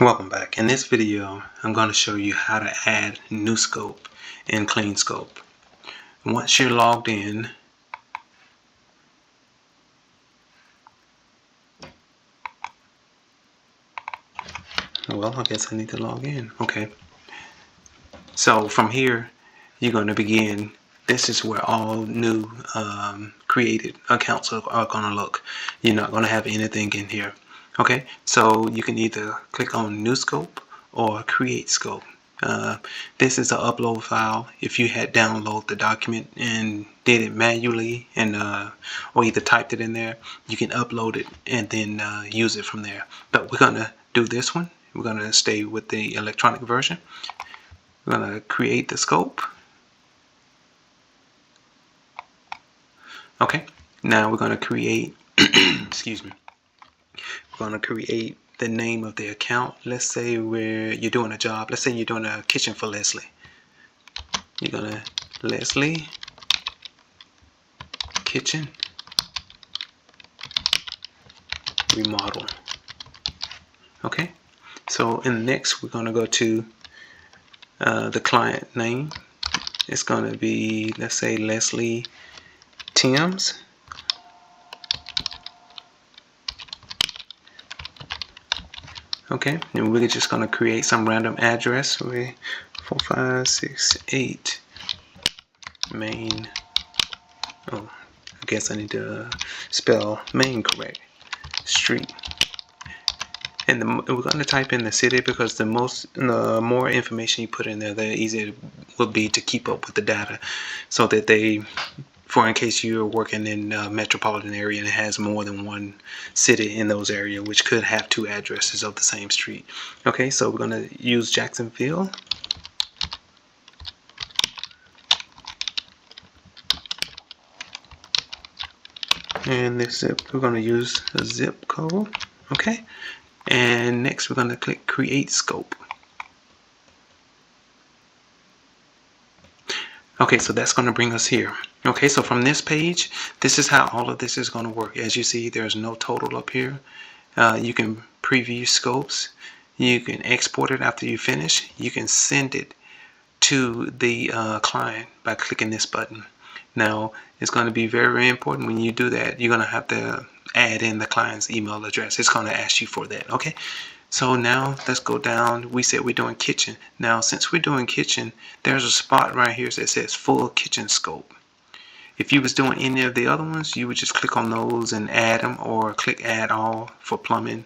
Welcome back. In this video, I'm going to show you how to add new scope in CleanScope. Once you're logged in, well, I guess I need to log in. Okay. So from here, you're going to begin. This is where all new created accounts are going to look. You're not going to have anything in here. Okay, so you can either click on new scope or create scope. This is an upload file. If you had downloaded the document and did it manually and or either typed it in there, you can upload it and then use it from there. But we're going to do this one. We're going to stay with the electronic version. We're going to create the scope. Okay, now we're going to create excuse me. We're going to create the name of the account. Let's say you're doing a job. Let's say you're doing a kitchen for Leslie. You're going to Leslie kitchen remodel. Okay, so in next we're going to go to the client name. It's going to be, let's say, Leslie Timms. Okay, and we're just going to create some random address. 4568 Main. Oh, I guess I need to spell Main correct. Street. And we're going to type in the city because the more information you put in there, the easier it will be to keep up with the data, so that in case you're working in a metropolitan area and it has more than one city in those areas, which could have two addresses of the same street. Okay, so we're going to use Jacksonville. And this we're going to use a zip code. Okay, and next we're going to click create scope. Okay, so that's going to bring us here. Okay, so from this page, this is how all of this is going to work. As you see, there's no total up here. You can preview scopes. You can export it after you finish. You can send it to the client by clicking this button. Now, it's going to be very, very important when you do that. You're going to have to add in the client's email address. It's going to ask you for that. Okay. So now let's go down. We said we're doing kitchen. Now, since we're doing kitchen, there's a spot right here that says full kitchen scope. If you was doing any of the other ones, you would just click on those and add them, or click add all for plumbing.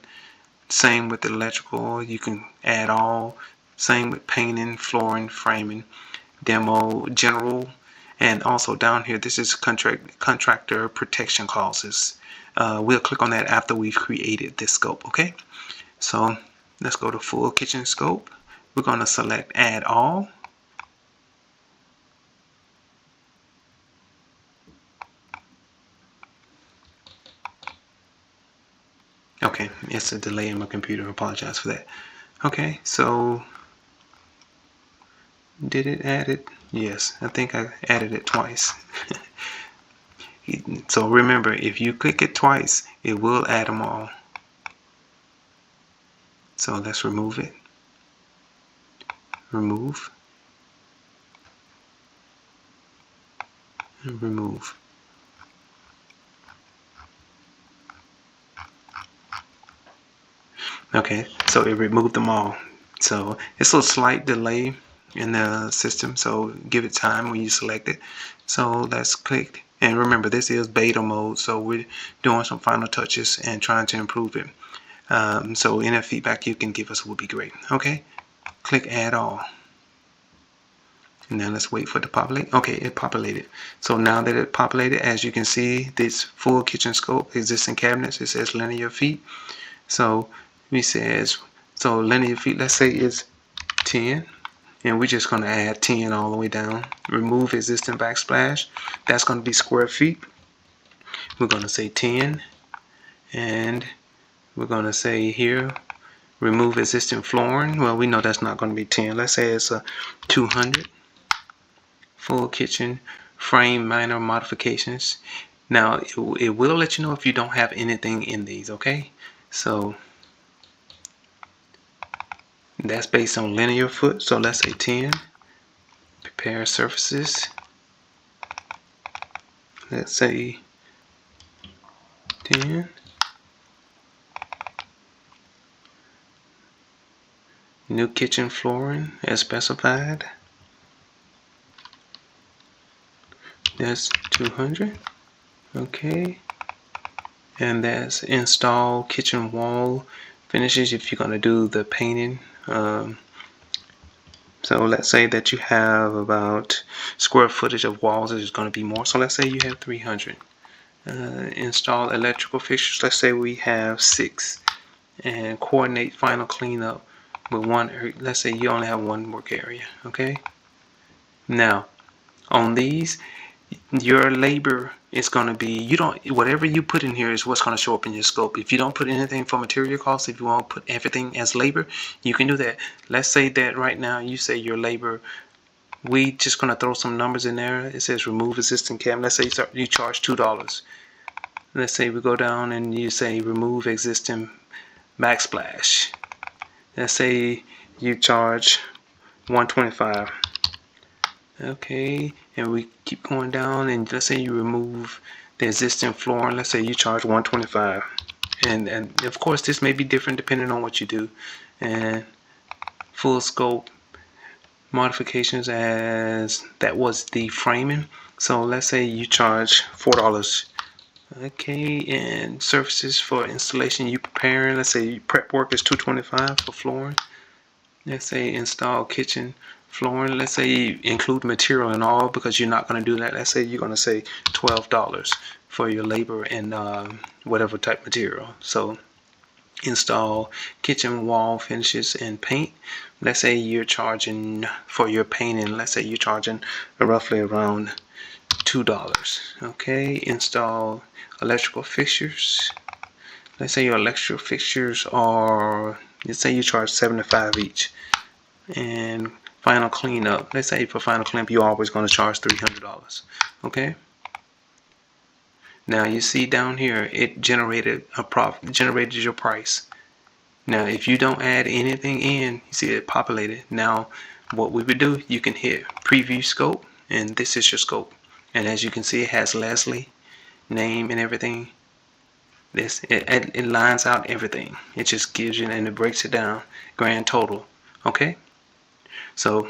Same with electrical, you can add all. Same with painting, flooring, framing, demo, general, and also down here, this is contractor protection clauses. We'll click on that after we've created this scope. Okay. So let's go to full kitchen scope. We're going to select add all. Okay, it's a delay in my computer. I apologize for that. Okay, so did it add it? Yes, I think I added it twice. So remember, if you click it twice, it will add them all. So let's remove it. Remove. And remove. Okay, so it removed them all. So it's a slight delay in the system, so give it time when you select it. So let's click, and remember, this is beta mode, so we're doing some final touches and trying to improve it. So any feedback you can give us would be great. Okay, click add all. And now let's wait for it to populate. Okay, it populated. So now that it populated, as you can see, this full kitchen scope, existing cabinets, it says linear feet. So we says, so linear feet, let's say it's 10. And we're just going to add 10 all the way down. Remove existing backsplash. That's going to be square feet. We're going to say 10. And we're going to say here, remove existing flooring. Well, we know that's not going to be 10. Let's say it's a 200. Full kitchen frame minor modifications. Now, it will let you know if you don't have anything in these, okay? So That's based on linear foot, so let's say 10. Prepare surfaces, let's say 10. New kitchen flooring as specified, that's 200. Okay, and that's install kitchen wall finishes if you're going to do the painting. So let's say that you have about square footage of walls is going to be more, so let's say you have 300. Install electrical fixtures, let's say we have 6, and coordinate final cleanup with 1. Let's say you only have 1 work area. Okay, now on these, your labor is going to be, whatever you put in here is what's going to show up in your scope. If you don't put anything for material costs, if you want to put everything as labor, you can do that. Let's say that right now you say your labor, we just going to throw some numbers in there. It says remove existing cabinet. Let's say you charge $2. Let's say we go down and you say remove existing backsplash. Let's say you charge $125. Okay, and we keep going down, and let's say you remove the existing flooring. Let's say you charge $125, and of course this may be different depending on what you do. And full scope modifications, as that was the framing, so let's say you charge $4. Okay, and surfaces for installation you preparing, let's say prep work is $225 for flooring. Let's say install kitchen flooring, let's say you include material and all, because you're not going to do that. Let's say you're going to say $12 for your labor and whatever type material. So install kitchen wall finishes and paint. Let's say you're charging for your painting, let's say you're charging roughly around $2. Okay, install electrical fixtures. Let's say your electrical fixtures are, let's say you charge $75 each. And final cleanup, let's say for final cleanup you're always going to charge $300. Okay, now you see down here it generated a profit, generated your price. Now if you don't add anything in, you see it populated. Now what we would do, you can hit preview scope, and this is your scope, and as you can see it has Leslie name and everything. It lines out everything. It just gives you, and it breaks it down, grand total. Okay, so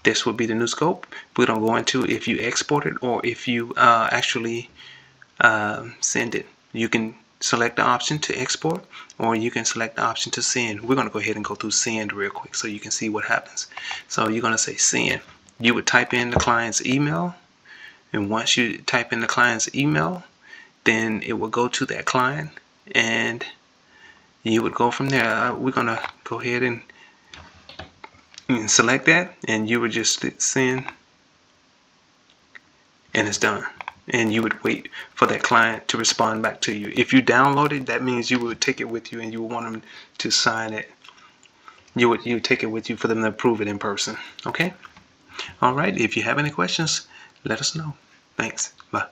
this would be the new scope. We don't go into if you export it or if you actually send it. You can select the option to export, or you can select the option to send. We're going to go ahead and go through send real quick so you can see what happens. So you're going to say send. You would type in the client's email, and once you type in the client's email, then it will go to that client, and you would go from there. We're going to go ahead and select that, and you would just send, and it's done. And you would wait for that client to respond back to you. If you download it, that means you would take it with you, and you would want them to sign it. You would take it with you for them to approve it in person. Okay? All right. If you have any questions, let us know. Thanks. Bye.